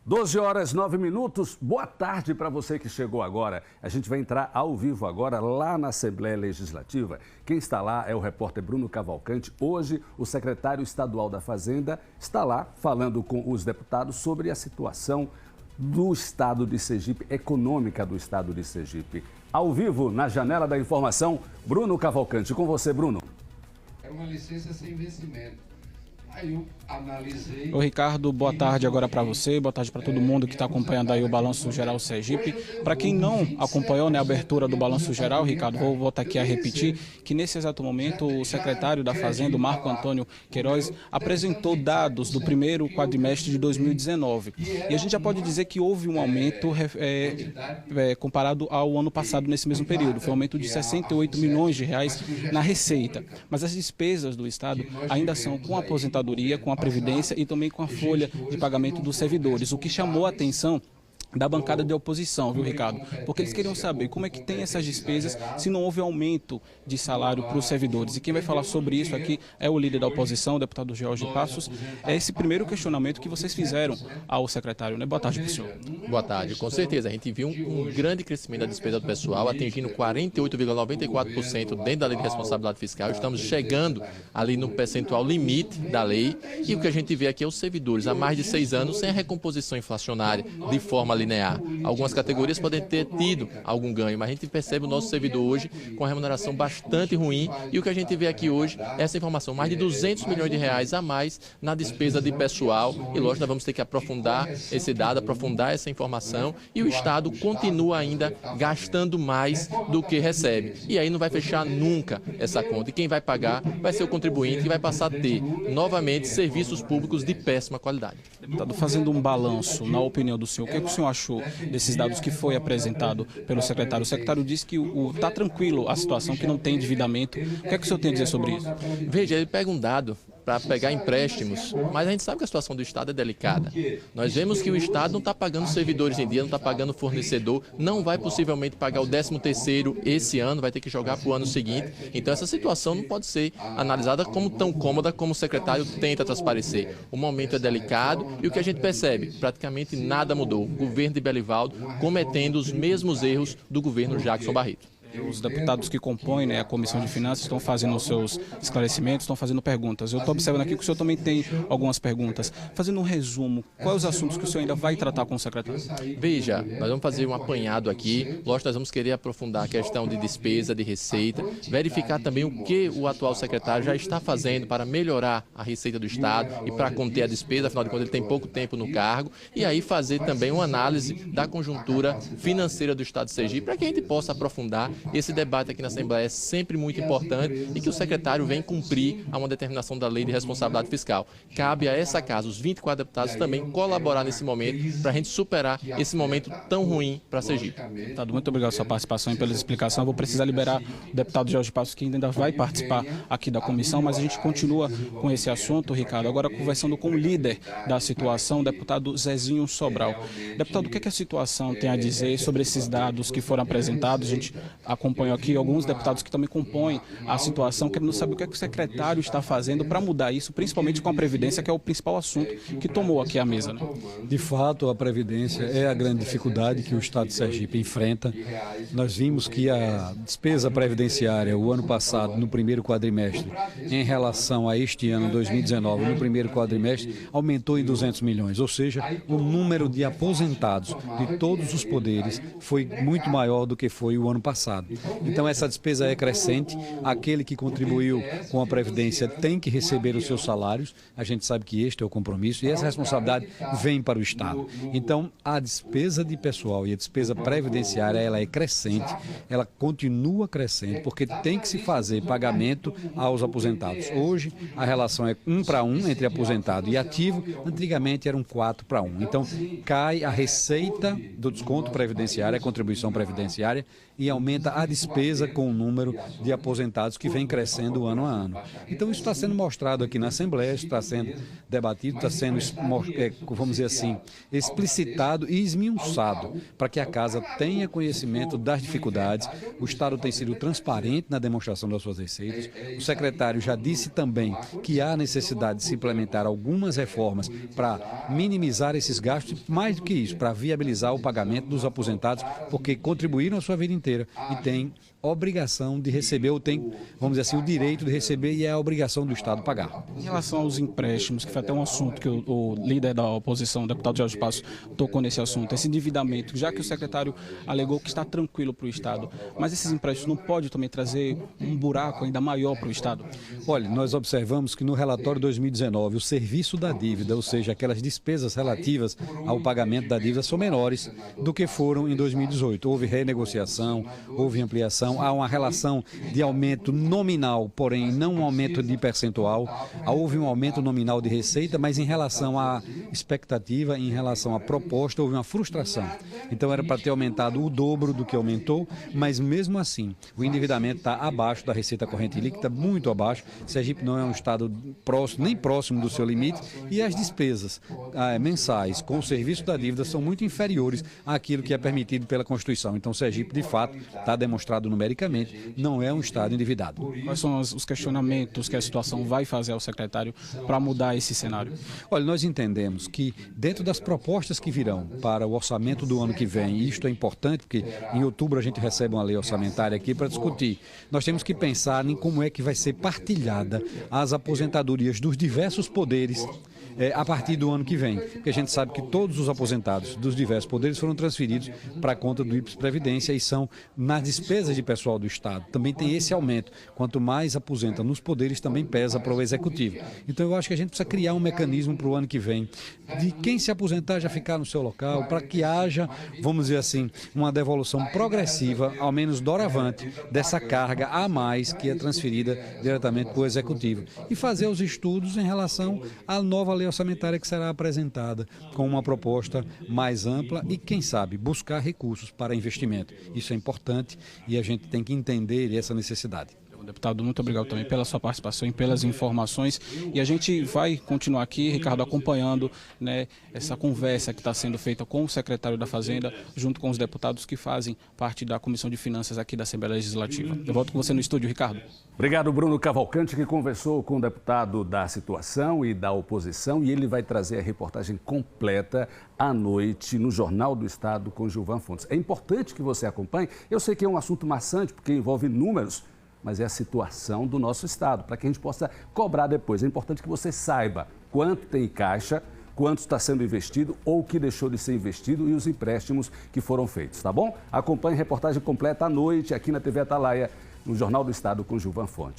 12 horas 9 minutos, boa tarde para você que chegou agora. A gente vai entrar ao vivo agora lá na Assembleia Legislativa. Quem está lá é o repórter Bruno Cavalcante. Hoje, o secretário estadual da Fazenda está lá falando com os deputados sobre a situação do estado de Sergipe, econômica do estado de Sergipe. Ao vivo, na Janela da Informação, Bruno Cavalcante. Com você, Bruno. É uma licença sem vencimento. Aí eu analisei... Ô Ricardo, boa tarde agora para você, boa tarde para todo mundo que está acompanhando aí o Balanço Geral Sergipe. Para quem não acompanhou, né, a abertura do Balanço Geral, Ricardo, vou voltar aqui a repetir que nesse exato momento o secretário da Fazenda, o Marco Antônio Queiroz, apresentou dados do primeiro quadrimestre de 2019. E a gente já pode dizer que houve um aumento comparado ao ano passado nesse mesmo período. Foi um aumento de 68 milhões de reais na receita. Mas as despesas do Estado ainda são com a aposentadoria, com a Previdência e também com a folha de pagamento dos servidores, o que chamou a atenção da bancada de oposição, viu, Ricardo? Porque eles queriam saber como é que tem essas despesas se não houve aumento de salário para os servidores. E quem vai falar sobre isso aqui é o líder da oposição, o deputado George Passos. É esse primeiro questionamento que vocês fizeram ao secretário, né? Boa tarde, senhor. Boa tarde. Com certeza, a gente viu um grande crescimento da despesa do pessoal, atingindo 48,94% dentro da lei de responsabilidade fiscal. Estamos chegando ali no percentual limite da lei. E o que a gente vê aqui é os servidores há mais de 6 anos sem a recomposição inflacionária de forma linear. Algumas categorias podem ter tido algum ganho, mas a gente percebe o nosso servidor hoje com a remuneração bastante ruim e o que a gente vê aqui hoje é essa informação, mais de 200 milhões de reais a mais na despesa de pessoal e lógico, nós vamos ter que aprofundar esse dado, aprofundar essa informação e o Estado continua ainda gastando mais do que recebe. E aí não vai fechar nunca essa conta e quem vai pagar vai ser o contribuinte que vai passar a ter novamente serviços públicos de péssima qualidade. Deputado, fazendo um balanço, na opinião do senhor, o que é que o senhor achou desses dados que foi apresentado pelo secretário? O secretário disse que está tranquilo a situação, que não tem endividamento. O que é que o senhor tem a dizer sobre isso? Veja, ele pega um dado para pegar empréstimos, mas a gente sabe que a situação do Estado é delicada. Nós vemos que o Estado não está pagando servidores em dia, não está pagando fornecedor, não vai possivelmente pagar o 13º esse ano, vai ter que jogar para o ano seguinte. Então essa situação não pode ser analisada como tão cômoda como o secretário tenta transparecer. O momento é delicado e o que a gente percebe, praticamente nada mudou. O governo de Belivaldo cometendo os mesmos erros do governo Jackson Barreto. Os deputados que compõem, né, a Comissão de Finanças estão fazendo os seus esclarecimentos, estão fazendo perguntas. Eu estou observando aqui que o senhor também tem algumas perguntas. Fazendo um resumo, quais os assuntos que o senhor ainda vai tratar com o secretário? Veja, nós vamos fazer um apanhado aqui. Lógico, nós vamos querer aprofundar a questão de despesa, de receita, verificar também o que o atual secretário já está fazendo para melhorar a receita do Estado e para conter a despesa, afinal de contas ele tem pouco tempo no cargo, e aí fazer também uma análise da conjuntura financeira do Estado de Sergipe, para que a gente possa aprofundar. Esse debate aqui na Assembleia é sempre muito importante e que o secretário vem cumprir a uma determinação da lei de responsabilidade fiscal. Cabe a essa casa, os 24 deputados, também colaborar nesse momento para a gente superar esse momento tão ruim para Sergipe. Deputado, muito obrigado pela sua participação e pela explicação. Eu vou precisar liberar o deputado George Passos, que ainda vai participar aqui da comissão, mas a gente continua com esse assunto, Ricardo, agora conversando com o líder da situação, o deputado Zezinho Sobral. Deputado, o que a situação tem a dizer sobre esses dados que foram apresentados? A gente acompanho aqui alguns deputados que também compõem a situação, querendo saber o que é que o secretário está fazendo para mudar isso, principalmente com a Previdência, que é o principal assunto que tomou aqui a mesa, né? De fato, a Previdência é a grande dificuldade que o Estado de Sergipe enfrenta. Nós vimos que a despesa previdenciária, o ano passado, no primeiro quadrimestre, em relação a este ano, 2019, no primeiro quadrimestre, aumentou em 200 milhões, ou seja, o número de aposentados de todos os poderes foi muito maior do que foi o ano passado. Então essa despesa é crescente, aquele que contribuiu com a Previdência tem que receber os seus salários, a gente sabe que este é o compromisso e essa responsabilidade vem para o Estado. Então a despesa de pessoal e a despesa previdenciária ela é crescente, ela continua crescente porque tem que se fazer pagamento aos aposentados. Hoje a relação é 1:1 entre aposentado e ativo, antigamente era um 4:1. Então cai a receita do desconto previdenciário, a contribuição previdenciária e aumenta apresenta a despesa com o número de aposentados que vem crescendo ano a ano. Então isso está sendo mostrado aqui na Assembleia, isso está sendo debatido, está sendo, vamos dizer assim, explicitado e esmiuçado para que a Casa tenha conhecimento das dificuldades. O Estado tem sido transparente na demonstração das suas receitas. O secretário já disse também que há necessidade de se implementar algumas reformas para minimizar esses gastos, mais do que isso, para viabilizar o pagamento dos aposentados, porque contribuíram a sua vida inteira e têm obrigação de receber, ou tem, vamos dizer assim, o direito de receber e é a obrigação do Estado pagar. Em relação aos empréstimos, que foi até um assunto que o líder da oposição, o deputado Jorge Passos, tocou nesse assunto, esse endividamento, já que o secretário alegou que está tranquilo para o Estado, mas esses empréstimos não podem também trazer um buraco ainda maior para o Estado? Olha, nós observamos que no relatório 2019, o serviço da dívida, ou seja, aquelas despesas relativas ao pagamento da dívida, são menores do que foram em 2018. Houve renegociação, houve ampliação, há uma relação de aumento nominal, porém não um aumento de percentual. Houve um aumento nominal de receita, mas em relação à expectativa, em relação à proposta, houve uma frustração. Então era para ter aumentado o dobro do que aumentou, mas mesmo assim o endividamento está abaixo da receita corrente líquida, muito abaixo. Sergipe não é um estado próximo, nem próximo do seu limite, e as despesas mensais com o serviço da dívida são muito inferiores àquilo que é permitido pela Constituição. Então Sergipe, de fato, está demonstrado numericamente, não é um estado endividado. Quais são os questionamentos que a situação vai fazer ao secretário para mudar esse cenário? Olha, nós entendemos que dentro das propostas que virão para o orçamento do ano que vem, e isto é importante porque em outubro a gente recebe uma lei orçamentária aqui para discutir, nós temos que pensar em como é que vai ser partilhada as aposentadorias dos diversos poderes a partir do ano que vem, porque a gente sabe que todos os aposentados dos diversos poderes foram transferidos para a conta do IPS Previdência e são nas despesas de pessoal do Estado. Também tem esse aumento. Quanto mais aposenta nos poderes, também pesa para o Executivo. Então eu acho que a gente precisa criar um mecanismo para o ano que vem, de quem se aposentar já ficar no seu local, para que haja, vamos dizer assim, uma devolução progressiva, ao menos doravante, dessa carga a mais que é transferida diretamente para o Executivo. E fazer os estudos em relação à nova lei orçamentária que será apresentada com uma proposta mais ampla e, quem sabe, buscar recursos para investimento. Isso é importante e a gente tem que entender essa necessidade. Deputado, muito obrigado também pela sua participação e pelas informações. E a gente vai continuar aqui, Ricardo, acompanhando, né, essa conversa que está sendo feita com o secretário da Fazenda, junto com os deputados que fazem parte da Comissão de Finanças aqui da Assembleia Legislativa. Eu volto com você no estúdio, Ricardo. Obrigado, Bruno Cavalcante, que conversou com o deputado da situação e da oposição, e ele vai trazer a reportagem completa à noite no Jornal do Estado com Gilvan Fontes. É importante que você acompanhe. Eu sei que é um assunto maçante, porque envolve números, mas é a situação do nosso Estado, para que a gente possa cobrar depois. É importante que você saiba quanto tem em caixa, quanto está sendo investido ou o que deixou de ser investido e os empréstimos que foram feitos, tá bom? Acompanhe a reportagem completa à noite aqui na TV Atalaia, no Jornal do Estado com Gilvan Fontes.